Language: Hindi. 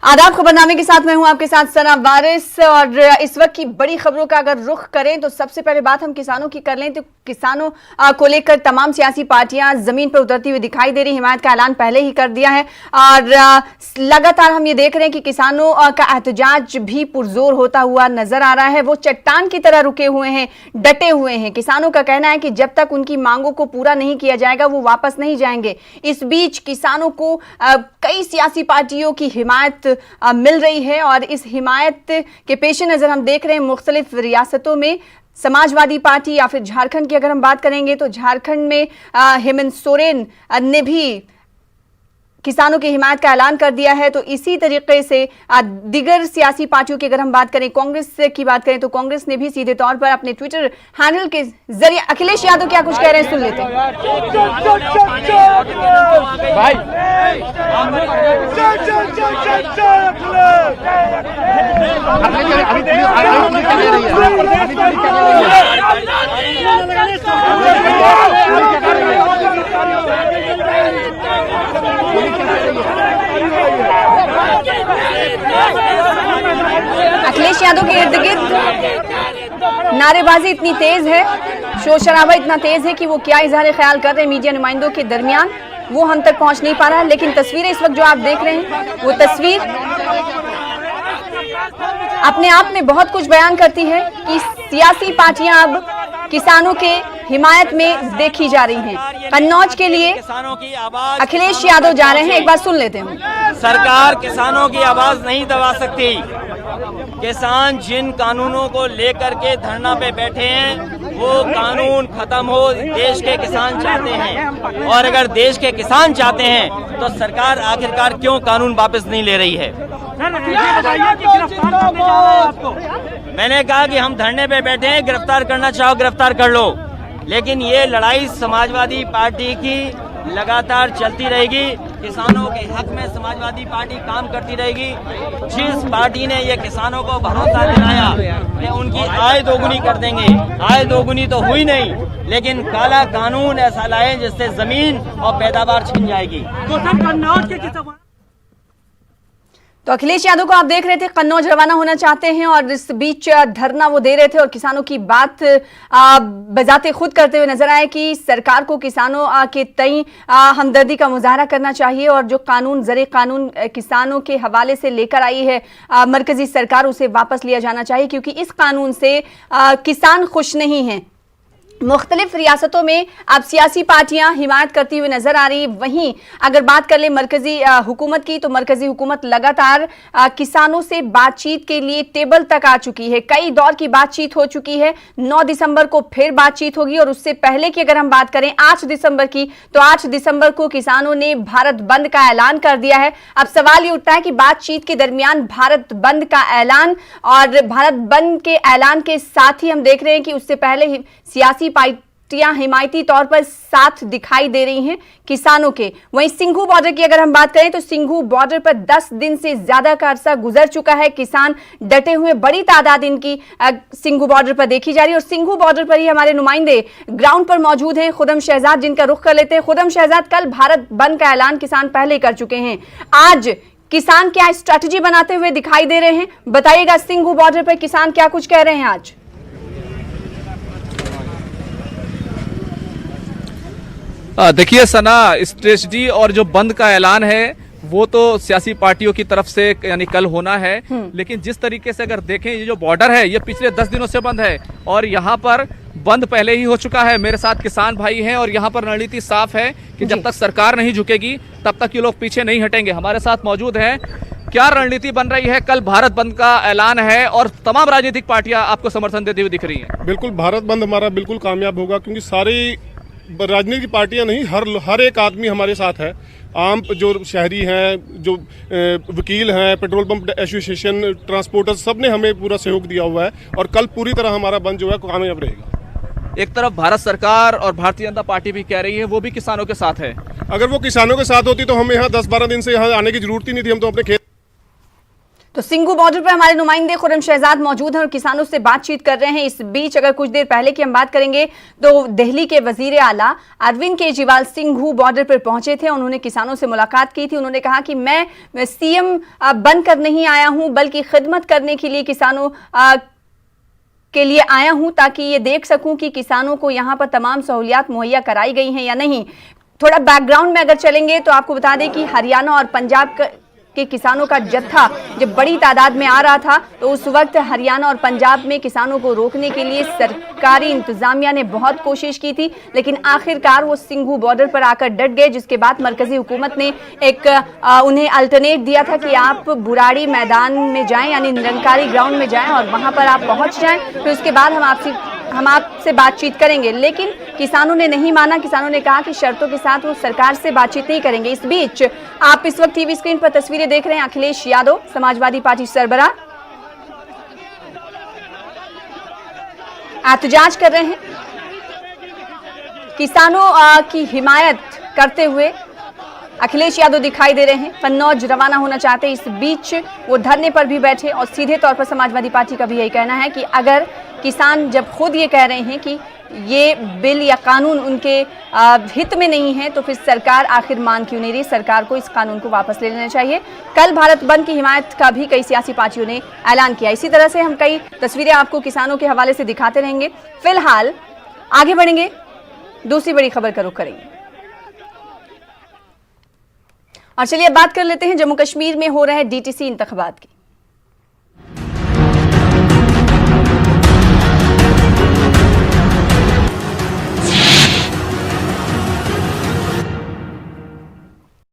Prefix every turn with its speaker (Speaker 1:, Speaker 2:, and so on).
Speaker 1: आदाब। खबरनामे के साथ मैं हूं आपके साथ सना वारिस। और इस वक्त की बड़ी खबरों का अगर रुख करें तो सबसे पहले बात हम किसानों की कर लें तो किसानों को लेकर तमाम सियासी पार्टियां जमीन पर उतरती हुई दिखाई दे रही। हिमायत का ऐलान पहले ही कर दिया है और लगातार हम ये देख रहे हैं कि किसानों का एहतजाज भी पुरजोर होता हुआ नजर आ रहा है। वो चट्टान की तरह रुके हुए हैं, डटे हुए हैं। किसानों का कहना है कि जब तक उनकी मांगों को पूरा नहीं किया जाएगा वो वापस नहीं जाएंगे। इस बीच किसानों को कई सियासी पार्टियों की हिमायत मिल रही है और इस हिमायत के पेश नजर हम देख रहे हैं मुख्तलिफ रियासतों में समाजवादी पार्टी या फिर झारखंड की अगर हम बात करेंगे तो झारखंड में हेमंत सोरेन ने भी किसानों की हिमायत का ऐलान कर दिया है। तो इसी तरीके से दिगर सियासी पार्टियों की अगर हम बात करें, कांग्रेस की बात करें तो कांग्रेस ने भी सीधे तौर पर अपने ट्विटर हैंडल के जरिए अखिलेश यादव क्या कुछ कह रहे हैं सुन लेते हैं। अखिलेश यादव के इर्द गिर्द नारेबाजी इतनी तेज है, शोर शराबा इतना तेज है कि वो क्या इजहार ख्याल कर रहे हैं मीडिया नुमाइंदों के दरमियान वो हम तक पहुंच नहीं पा रहा है। लेकिन तस्वीरें इस वक्त जो आप देख रहे हैं वो तस्वीर अपने आप में बहुत कुछ बयान करती है कि सियासी पार्टियां अब किसानों के हिमायत में देखी जा रही हैं। कन्नौज के लिए
Speaker 2: किसानों की आवाज
Speaker 1: अखिलेश यादव जा रहे हैं, एक बार सुन लेते हैं।
Speaker 2: सरकार किसानों की आवाज नहीं दबा सकती। किसान जिन कानूनों को लेकर के धरना पे बैठे हैं वो कानून खत्म हो, देश के किसान चाहते हैं। और अगर देश के किसान चाहते हैं तो सरकार आखिरकार क्यों कानून वापस नहीं ले रही है? मैंने कहा कि हम धरने पे बैठे हैं, गिरफ्तार करना चाहो गिरफ्तार कर लो, लेकिन ये लड़ाई समाजवादी पार्टी की लगातार चलती रहेगी। किसानों के हक में समाजवादी पार्टी काम करती रहेगी। जिस पार्टी ने ये किसानों को भरोसा दिलाया कि उनकी आय दोगुनी कर देंगे, आय दोगुनी तो हुई नहीं, लेकिन काला कानून ऐसा लाए जिससे जमीन और पैदावार छिन जाएगी।
Speaker 1: तो अखिलेश यादव को आप देख रहे थे, कन्नौज रवाना होना चाहते हैं और इस बीच धरना वो दे रहे थे और किसानों की बात बजाते खुद करते हुए नजर आए कि सरकार को किसानों के तई हमदर्दी का मुजाहरा करना चाहिए और जो कानून ज़रे कानून किसानों के हवाले से लेकर आई है मरकजी सरकार उसे वापस लिया जाना चाहिए क्योंकि इस कानून से किसान खुश नहीं हैं। मुख्तलिफ रियासतों में अब सियासी पार्टियां हिमायत करती हुई नजर आ रही। वहीं अगर बात कर ले मरकजी हुकूमत की तो मरकजी हुकूमत लगातार किसानों से बातचीत के लिए टेबल तक आ चुकी है। कई दौर की बातचीत हो चुकी है। 9 दिसंबर को फिर बातचीत होगी और उससे पहले की अगर हम बात करें 8 दिसंबर की तो 8 दिसंबर को किसानों ने भारत बंद का ऐलान कर दिया है। अब सवाल ये उठता है कि बातचीत के दरमियान भारत बंद का ऐलान और भारत बंद के ऐलान के साथ ही हम देख रहे हैं कि उससे पहले ही सियासी पार्टियां हिमायती तौर पर साथ दिखाई दे रही हैं किसानों के। वहीं सिंघू बॉर्डर की अगर हम बात करें तो सिंघू बॉर्डर पर 10 दिन से ज्यादा का अरसा गुजर चुका है। किसान डटे हुए, बड़ी तादाद इनकी सिंघू बॉर्डर पर देखी जा रही है और सिंघू बॉर्डर पर ही हमारे नुमाइंदे ग्राउंड पर मौजूद हैं। खुदम शहजाद जिनका रुख कर लेते हैं। खुदम शहजाद, कल भारत बंद का ऐलान किसान पहले कर चुके हैं, आज किसान क्या स्ट्रैटेजी बनाते हुए दिखाई दे रहे हैं? बताइएगा, सिंघू बॉर्डर पर किसान क्या कुछ कह रहे हैं आज?
Speaker 3: देखिए सना, स्ट्रेटजी और जो बंद का ऐलान है वो तो सियासी पार्टियों की तरफ से यानी कल होना है, लेकिन जिस तरीके से अगर देखें ये जो बॉर्डर है ये पिछले 10 दिनों से बंद है और यहाँ पर बंद पहले ही हो चुका है। मेरे साथ किसान भाई हैं और यहाँ पर रणनीति साफ है कि जब तक सरकार नहीं झुकेगी तब तक ये लोग पीछे नहीं हटेंगे। हमारे साथ मौजूद हैं, क्या रणनीति बन रही है? कल भारत बंद का ऐलान है और तमाम राजनीतिक पार्टियां आपको समर्थन देती हुई दिख रही हैं।
Speaker 4: बिल्कुल, भारत बंद हमारा बिल्कुल कामयाब होगा क्योंकि सारी राजनीतिक पार्टियां नहीं, हर एक आदमी हमारे साथ है। आम जो शहरी हैं, जो वकील हैं, पेट्रोल पंप एसोसिएशन, ट्रांसपोर्टर्स, सब ने हमें पूरा सहयोग दिया हुआ है और कल पूरी तरह हमारा बंद जो है कामयाब रहेगा।
Speaker 3: एक तरफ भारत सरकार और भारतीय जनता पार्टी भी कह रही है वो भी किसानों के साथ है।
Speaker 4: अगर वो किसानों के साथ होती तो हमें यहाँ 10-12 दिन से यहाँ आने की जरूरत ही नहीं थी, हम तो अपने खेत।
Speaker 1: तो सिंघू बॉर्डर पर हमारे नुमाइंदे खुर्रम शहजाद मौजूद हैं और किसानों से बातचीत कर रहे हैं। इस बीच अगर कुछ देर पहले की हम बात करेंगे तो दिल्ली के वजीर आला अरविंद केजरीवाल सिंघू बॉर्डर पर पहुंचे थे। उन्होंने किसानों से मुलाकात की थी। उन्होंने कहा कि मैं सीएम बनकर नहीं आया हूं, बल्कि खिदमत करने के लिए किसानों के लिए आया हूं, ताकि ये देख सकूं कि किसानों को यहां पर तमाम सहूलियात मुहैया कराई गई हैं या नहीं। थोड़ा बैकग्राउंड में अगर चलेंगे तो आपको बता दें कि हरियाणा और पंजाब के किसानों का जत्था जब बड़ी तादाद में आ रहा था तो उस वक्त हरियाणा और पंजाब में किसानों को रोकने के लिए सरकारी इंतजामिया ने बहुत कोशिश की थी, लेकिन आखिरकार वो सिंघू बॉर्डर पर आकर डट गए, जिसके बाद मरकजी हुकूमत ने एक उन्हें अल्टरनेट दिया था कि आप बुराड़ी मैदान में जाएं, यानी निरंकारी ग्राउंड में जाएं और वहां पर आप पहुंच जाएं, फिर उसके बाद हम आपसे बातचीत करेंगे। लेकिन किसानों ने नहीं माना। किसानों ने कहा कि शर्तों के साथ वो सरकार से बातचीत नहीं करेंगे। इस बीच आप इस वक्त टीवी स्क्रीन पर तस्वीरें देख रहे हैं। अखिलेश यादव समाजवादी पार्टी सरबराह एहतजाज कर रहे हैं, किसानों की हिमायत करते हुए अखिलेश यादव दिखाई दे रहे हैं। कन्नौज रवाना होना चाहते हैं। इस बीच वो धरने पर भी बैठे और सीधे तौर पर समाजवादी पार्टी का भी यही कहना है कि अगर किसान जब खुद ये कह रहे हैं कि ये बिल या कानून उनके हित में नहीं है, तो फिर सरकार आखिर मान क्यों नहीं रही। सरकार को इस कानून को वापस ले लेना चाहिए। कल भारत बंद की हिमायत का भी कई सियासी पार्टियों ने ऐलान किया। इसी तरह से हम कई तस्वीरें आपको किसानों के हवाले से दिखाते रहेंगे। फिलहाल आगे बढ़ेंगे, दूसरी बड़ी खबर का रुख करेंगे और चलिए बात कर लेते हैं जम्मू कश्मीर में हो रहे डीटीसी इंतखाबात की।